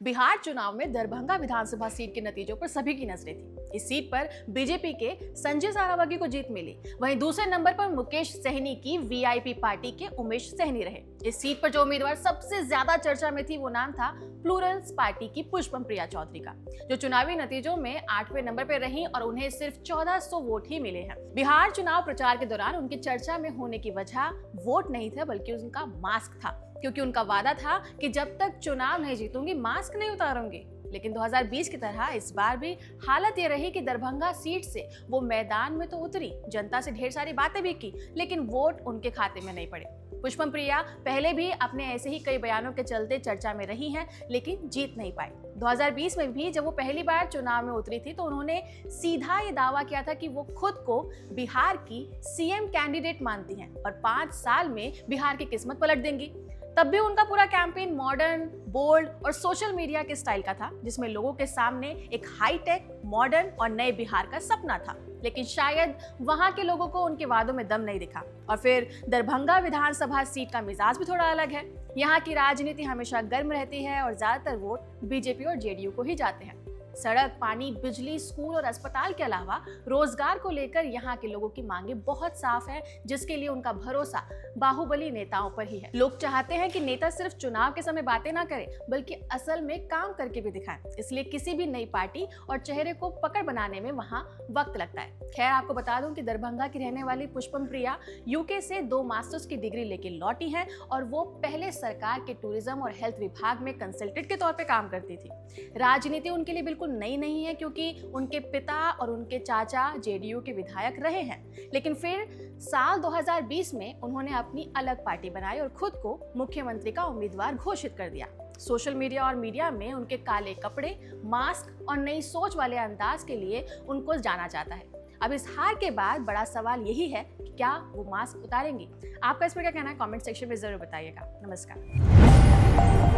बिहार चुनाव में दरभंगा विधानसभा सीट के नतीजों पर सभी की नजरें थी। इस सीट पर बीजेपी के संजय सारावगी को जीत मिली। वहीं दूसरे नंबर पर मुकेश सहनी की वीआईपी पार्टी के उमेश सहनी रहे। इस सीट पर जो उम्मीदवार सबसे ज्यादा चर्चा में थी वो नाम था प्लूरल्स पार्टी की पुष्पम प्रिया चौधरी का, जो चुनावी नतीजों में 8वें नंबर पर रही और उन्हें सिर्फ 1400 वोट ही मिले हैं। बिहार चुनाव प्रचार के दौरान उनकी चर्चा में होने की वजह वोट नहीं था बल्कि उनका मास्क था, क्योंकि उनका वादा था कि जब तक चुनाव नहीं जीतूंगी मास्क नहीं उतारूंगी। लेकिन 2020 की तरह इस बार भी हालत ये रही कि दरभंगा सीट से वो मैदान में तो उतरी, जनता से ढेर सारी बातें भी की, लेकिन वोट उनके खाते में नहीं पड़े। पुष्पम प्रिया पहले भी अपने ऐसे ही कई बयानों के चलते चर्चा में रही हैं, लेकिन जीत नहीं पाई। 2020 में भी जब वो पहली बार चुनाव में उतरी थी तो उन्होंने सीधा ये दावा किया था कि वो खुद को बिहार की सीएम कैंडिडेट मानती हैं और 5 साल में बिहार की किस्मत पलट देंगी। तब भी उनका पूरा कैंपेन मॉडर्न, बोल्ड और सोशल मीडिया के स्टाइल का था, जिसमें लोगों के सामने एक हाईटेक, मॉडर्न और नए बिहार का सपना था। लेकिन शायद वहां के लोगों को उनके वादों में दम नहीं दिखा। और फिर दरभंगा विधानसभा सीट का मिजाज भी थोड़ा अलग है। यहाँ की राजनीति हमेशा गर्म रहती है और ज्यादातर वोट बीजेपी और जेडीयू को ही जाते हैं। सड़क, पानी, बिजली, स्कूल और अस्पताल के अलावा रोजगार को लेकर यहाँ के लोगों की मांगे बहुत साफ है, जिसके लिए उनका भरोसा बाहुबली नेताओं पर ही है। लोग चाहते हैं कि नेता सिर्फ चुनाव के समय बातें ना करें बल्कि असल में काम करके भी दिखाएं। इसलिए किसी भी नई पार्टी और चेहरे को पकड़ बनाने में वहाँ वक्त लगता है। खैर, आपको बता दूं कि दरभंगा की रहने वाली पुष्पम प्रिया यूके से 2 मास्टर्स की डिग्री लेके लौटी हैं और वो पहले सरकार के टूरिज्म और हेल्थ विभाग में कंसल्टेंट के तौर पर काम करती थी। राजनीति उनके लिए बिल्कुल नई नहीं है, क्योंकि उनके पिता और उनके चाचा जेडीयू के विधायक रहे हैं। लेकिन फिर साल 2020 में उन्होंने अपनी अलग पार्टी बनाई और खुद को मुख्यमंत्री का उम्मीदवार घोषित कर दिया। सोशल मीडिया और मीडिया में उनके काले कपड़े, मास्क और नई सोच वाले अंदाज के लिए उनको जाना जाता है। अब इस हार के बाद बड़ा सवाल यही है कि क्या वो मास्क उतारेंगी? आपका इस पर क्या कहना है? कमेंट सेक्शन में जरूर बताइएगा। नमस्कार।